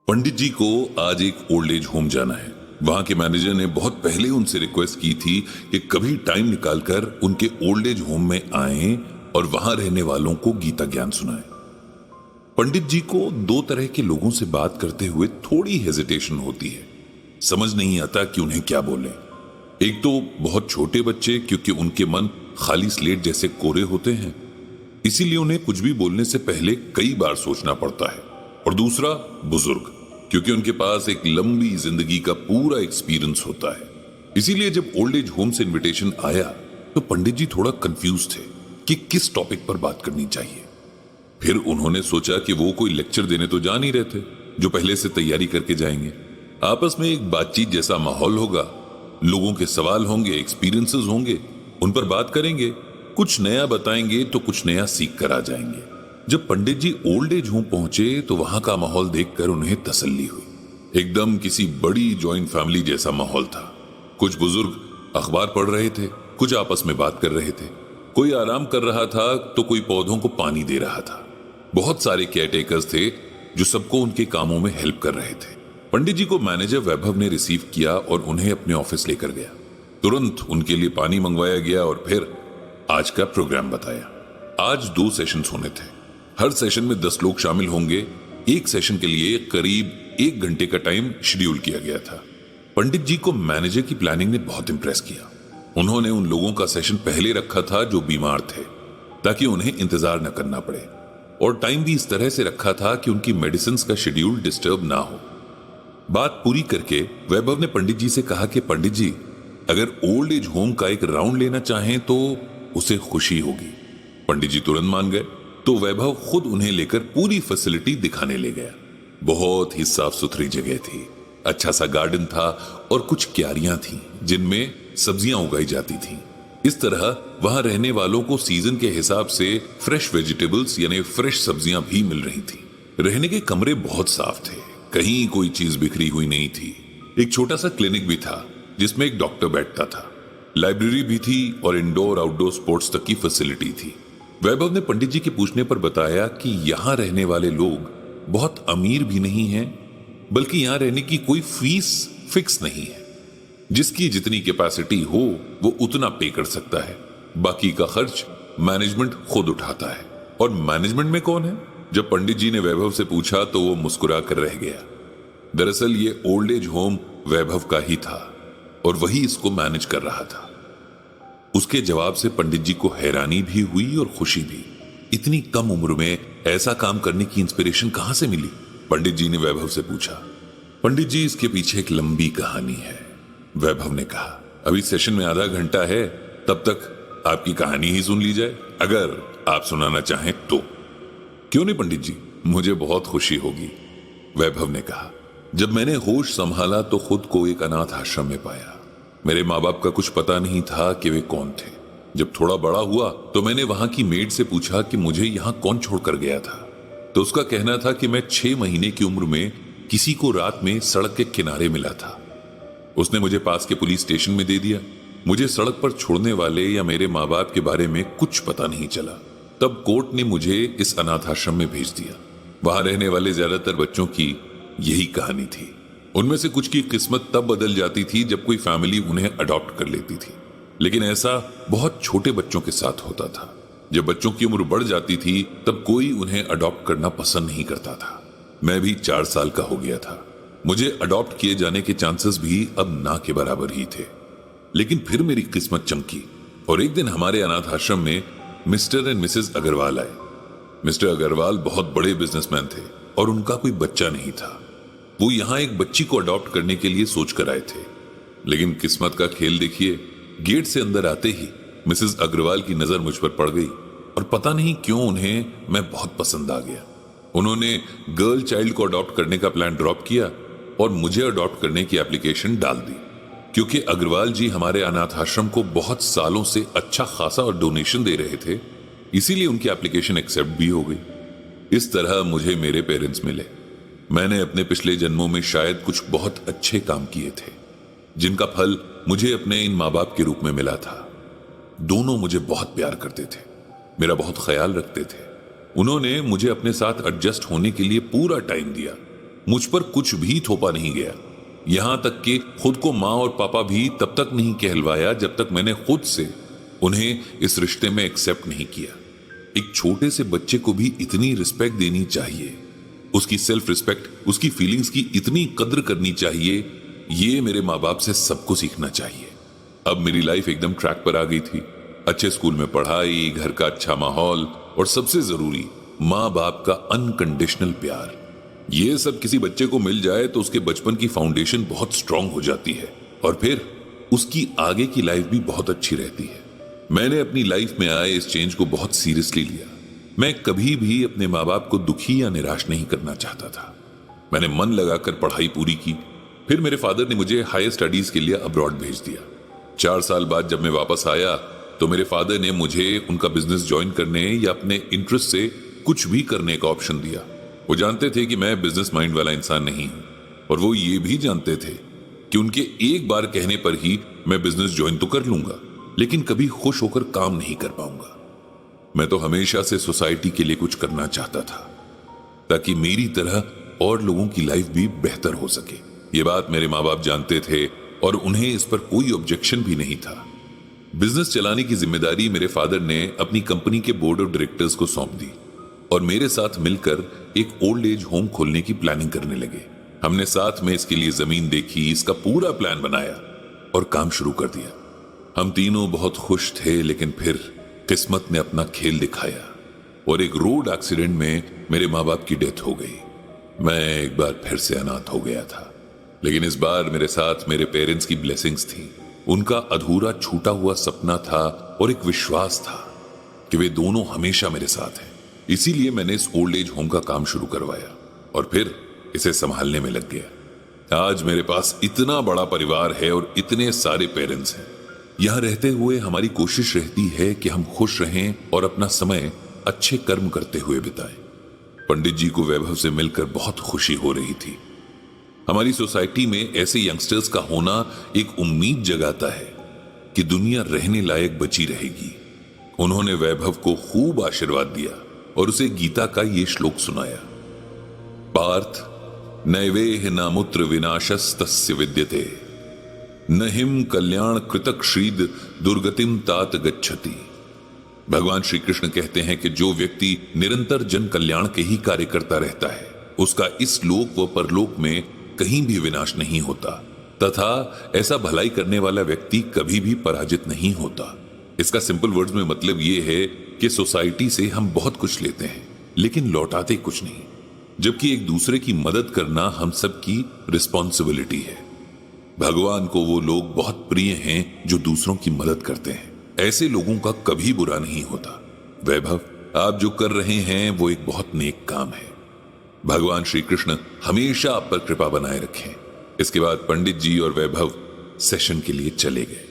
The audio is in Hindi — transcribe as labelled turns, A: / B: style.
A: पंडित जी को आज एक ओल्ड एज होम जाना है। वहां के मैनेजर ने बहुत पहले उनसे रिक्वेस्ट की थी कि कभी टाइम निकालकर उनके ओल्ड एज होम में आएं और वहां रहने वालों को गीता ज्ञान सुनाएं। पंडित जी को दो तरह के लोगों से बात करते हुए थोड़ी हेजिटेशन होती है। समझ नहीं आता कि उन्हें क्या बोले। एक तो बहुत छोटे बच्चे, क्योंकि उनके मन खाली स्लेट जैसे कोरे होते हैं, इसीलिए उन्हें कुछ भी बोलने से पहले कई बार सोचना पड़ता है। और दूसरा बुजुर्ग, क्योंकि उनके पास एक लंबी जिंदगी का पूरा एक्सपीरियंस होता है। इसीलिए जब ओल्ड एज होम से इनविटेशन आया तो पंडित जी थोड़ा कंफ्यूज थे कि किस टॉपिक पर बात करनी चाहिए। फिर उन्होंने सोचा कि वो कोई लेक्चर देने तो जा नहीं रहे थे जो पहले से तैयारी करके जाएंगे। आपस में एक बातचीत जैसा माहौल होगा, लोगों के सवाल होंगे, एक्सपीरियंसेस होंगे, उन पर बात करेंगे, कुछ नया बताएंगे तो कुछ नया सीख कर आ जाएंगे। जब पंडित जी ओल्ड एज होम पहुंचे तो वहां का माहौल देखकर उन्हें तसल्ली हुई। एकदम किसी बड़ी जॉइंट फैमिली जैसा माहौल था। कुछ बुजुर्ग अखबार पढ़ रहे थे, कुछ आपस में बात कर रहे थे, कोई आराम कर रहा था तो कोई पौधों को पानी दे रहा था। बहुत सारे केयरटेकर्स थे जो सबको उनके कामों में हेल्प कर रहे थे। पंडित जी को मैनेजर वैभव ने रिसीव किया और उन्हें अपने ऑफिस लेकर गया। तुरंत उनके लिए पानी मंगवाया गया और फिर आज का प्रोग्राम बताया। आज 2 सेशंस होने थे। हर सेशन में 10 लोग शामिल होंगे। एक सेशन के लिए करीब 1 घंटे का टाइम शेड्यूल किया गया था। पंडित जी को मैनेजर की प्लानिंग ने बहुत इंप्रेस किया। उन्होंने उन लोगों का सेशन पहले रखा था जो बीमार थे, ताकि उन्हें इंतजार न करना पड़े, और टाइम भी इस तरह से रखा था कि उनकी मेडिसिन का शेड्यूल डिस्टर्ब ना हो। बात पूरी करके वैभव ने पंडित जी से कहा कि पंडित जी, अगर ओल्ड एज होम का एक राउंड लेना चाहें तो उसे खुशी होगी। पंडित जी तुरंत मान गए। तो वैभव खुद उन्हें लेकर पूरी फैसिलिटी दिखाने ले गया। बहुत ही साफ सुथरी जगह थी, अच्छा सा गार्डन था और कुछ क्यारियां थीं जिनमें सब्जियां उगाई जाती थीं। इस तरह वहां रहने वालों को सीजन के हिसाब से फ्रेश वेजिटेबल्स यानी फ्रेश सब्जियां भी मिल रही थी। रहने के कमरे बहुत साफ थे, कहीं कोई चीज बिखरी हुई नहीं थी। एक छोटा सा क्लिनिक भी था जिसमें एक डॉक्टर बैठता था। लाइब्रेरी भी थी और इंडोर आउटडोर स्पोर्ट्स तक की फैसिलिटी थी। वैभव ने पंडित जी के पूछने पर बताया कि यहां रहने वाले लोग बहुत अमीर भी नहीं हैं, बल्कि यहां रहने की कोई फीस फिक्स नहीं है। जिसकी जितनी कैपेसिटी हो वो उतना पे कर सकता है। बाकी का खर्च मैनेजमेंट खुद उठाता है। और मैनेजमेंट में कौन है? जब पंडित जी ने वैभव से पूछा तो वो मुस्कुरा कर रह गया। दरअसल ये ओल्ड एज होम वैभव का ही था और वही इसको मैनेज कर रहा था। उसके जवाब से पंडित जी को हैरानी भी हुई और खुशी भी। इतनी कम उम्र में ऐसा काम करने की इंस्पिरेशन कहां से मिली? पंडित जी ने वैभव से पूछा। पंडित जी, इसके पीछे एक लंबी कहानी है, वैभव ने कहा। अभी सेशन में आधा घंटा है, तब तक आपकी कहानी ही सुन ली जाए, अगर आप सुनाना चाहें तो। क्यों नहीं पंडित जी, मुझे बहुत खुशी होगी, वैभव ने कहा। जब मैंने होश संभाला तो खुद को एक अनाथ आश्रम में पाया। मेरे माँ बाप का कुछ पता नहीं था कि वे कौन थे। जब थोड़ा बड़ा हुआ तो मैंने वहां की मेड से पूछा कि मुझे यहाँ कौन छोड़कर गया था। तो उसका कहना था कि मैं 6 महीने की उम्र में किसी को रात में सड़क के किनारे मिला था। उसने मुझे पास के पुलिस स्टेशन में दे दिया। मुझे सड़क पर छोड़ने वाले या मेरे माँ बाप के बारे में कुछ पता नहीं चला। तब कोर्ट ने मुझे इस अनाथ आश्रम में भेज दिया। वहां रहने वाले ज्यादातर बच्चों की यही कहानी थी। उनमें से कुछ की किस्मत तब बदल जाती थी जब कोई फैमिली उन्हें अडॉप्ट कर लेती थी, लेकिन ऐसा बहुत छोटे बच्चों के साथ होता था। जब बच्चों की उम्र बढ़ जाती थी तब कोई उन्हें अडॉप्ट करना पसंद नहीं करता था। मैं भी 4 साल का हो गया था। मुझे अडॉप्ट किए जाने के चांसेस भी अब ना के बराबर ही थे। लेकिन फिर मेरी किस्मत चमकी और एक दिन हमारे अनाथ आश्रम में मिस्टर एंड मिसेस अग्रवाल आए। मिस्टर अग्रवाल बहुत बड़े बिजनेसमैन थे और उनका कोई बच्चा नहीं था। वो यहां एक बच्ची को अडॉप्ट करने के लिए सोच कर आए थे। लेकिन किस्मत का खेल देखिए, गेट से अंदर आते ही मिसेस अग्रवाल की नजर मुझ पर पड़ गई और पता नहीं क्यों उन्हें मैं बहुत पसंद आ गया। उन्होंने गर्ल चाइल्ड को अडॉप्ट करने का प्लान ड्रॉप किया और मुझे अडॉप्ट करने की एप्लीकेशन डाल दी। क्योंकि अग्रवाल जी हमारे अनाथ आश्रम को बहुत सालों से अच्छा खासा और डोनेशन दे रहे थे, इसीलिए उनकी एप्लीकेशन एक्सेप्ट भी हो गई। इस तरह मुझे मेरे पेरेंट्स मिले। मैंने अपने पिछले जन्मों में शायद कुछ बहुत अच्छे काम किए थे, जिनका फल मुझे अपने इन माँ बाप के रूप में मिला था। दोनों मुझे बहुत प्यार करते थे, मेरा बहुत ख्याल रखते थे। उन्होंने मुझे अपने साथ एडजस्ट होने के लिए पूरा टाइम दिया। मुझ पर कुछ भी थोपा नहीं गया। यहां तक कि खुद को माँ और पापा भी तब तक नहीं कहलवाया जब तक मैंने खुद से उन्हें इस रिश्ते में एक्सेप्ट नहीं किया। एक छोटे से बच्चे को भी इतनी रिस्पेक्ट देनी चाहिए, उसकी सेल्फ रिस्पेक्ट, उसकी फीलिंग्स की इतनी कद्र करनी चाहिए, ये मेरे माँ बाप से सबको सीखना चाहिए। अब मेरी लाइफ एकदम ट्रैक पर आ गई थी। अच्छे स्कूल में पढ़ाई, घर का अच्छा माहौल और सबसे जरूरी माँ बाप का अनकंडीशनल प्यार। ये सब किसी बच्चे को मिल जाए तो उसके बचपन की फाउंडेशन बहुत स्ट्रांग हो जाती है और फिर उसकी आगे की लाइफ भी बहुत अच्छी रहती है। मैंने अपनी लाइफ में आए इस चेंज को बहुत सीरियसली लिया। मैं कभी भी अपने माँ बाप को दुखी या निराश नहीं करना चाहता था। मैंने मन लगाकर पढ़ाई पूरी की। फिर मेरे फादर ने मुझे हायर स्टडीज के लिए अब्रॉड भेज दिया। 4 साल बाद जब मैं वापस आया तो मेरे फादर ने मुझे उनका बिजनेस ज्वाइन करने या अपने इंटरेस्ट से कुछ भी करने का ऑप्शन दिया। वो जानते थे कि मैं बिजनेस माइंड वाला इंसान नहीं हूं और वो ये भी जानते थे कि उनके एक बार कहने पर ही मैं बिजनेस ज्वाइन तो कर लूंगा, लेकिन कभी खुश होकर काम नहीं कर पाऊंगा। मैं तो हमेशा से सोसाइटी के लिए कुछ करना चाहता था ताकि मेरी तरह और लोगों की लाइफ भी बेहतर हो सके। ये बात मेरे माँ बाप जानते थे और उन्हें इस पर कोई ऑब्जेक्शन भी नहीं था। बिजनेस चलाने की जिम्मेदारी मेरे फादर ने अपनी कंपनी के बोर्ड ऑफ डायरेक्टर्स को सौंप दी और मेरे साथ मिलकर एक ओल्ड एज होम खोलने की प्लानिंग करने लगे। हमने साथ में इसके लिए जमीन देखी, इसका पूरा प्लान बनाया और काम शुरू कर दिया। हम तीनों बहुत खुश थे, लेकिन फिर किस्मत ने अपना खेल दिखाया और एक रोड एक्सीडेंट में मेरे माँ बाप की डेथ हो गई। मैं एक बार फिर से अनाथ हो गया था, लेकिन इस बार मेरे साथ मेरे पेरेंट्स की ब्लेसिंग्स थी। उनका अधूरा छूटा हुआ सपना था और एक विश्वास था कि वे दोनों हमेशा मेरे साथ हैं। इसीलिए मैंने इस ओल्ड एज होम का काम शुरू करवाया और फिर इसे संभालने में लग गया। आज मेरे पास इतना बड़ा परिवार है और इतने सारे पेरेंट्स हैं। यहां रहते हुए हमारी कोशिश रहती है कि हम खुश रहें और अपना समय अच्छे कर्म करते हुए बिताएं। पंडित जी को वैभव से मिलकर बहुत खुशी हो रही थी। हमारी सोसाइटी में ऐसे यंगस्टर्स का होना एक उम्मीद जगाता है कि दुनिया रहने लायक बची रहेगी। उन्होंने वैभव को खूब आशीर्वाद दिया और उसे गीता का ये श्लोक सुनाया, पार्थ नैवेह नामुत्र विनाशस्तस्य विद्यते न हिम कल्याण कृतक श्रीद दुर्गतिम तात गच्छति। भगवान श्री कृष्ण कहते हैं कि जो व्यक्ति निरंतर जन कल्याण के ही कार्य करता रहता है उसका इस लोक व परलोक में कहीं भी विनाश नहीं होता तथा ऐसा भलाई करने वाला व्यक्ति कभी भी पराजित नहीं होता। इसका सिंपल वर्ड्स में मतलब यह है कि सोसाइटी से हम बहुत कुछ लेते हैं लेकिन लौटाते कुछ नहीं, जबकि एक दूसरे की मदद करना हम सब की रिस्पॉन्सिबिलिटी है। भगवान को वो लोग बहुत प्रिय हैं जो दूसरों की मदद करते हैं। ऐसे लोगों का कभी बुरा नहीं होता। वैभव, आप जो कर रहे हैं वो एक बहुत नेक काम है। भगवान श्री कृष्ण हमेशा आप पर कृपा बनाए रखें। इसके बाद पंडित जी और वैभव सेशन के लिए चले गए।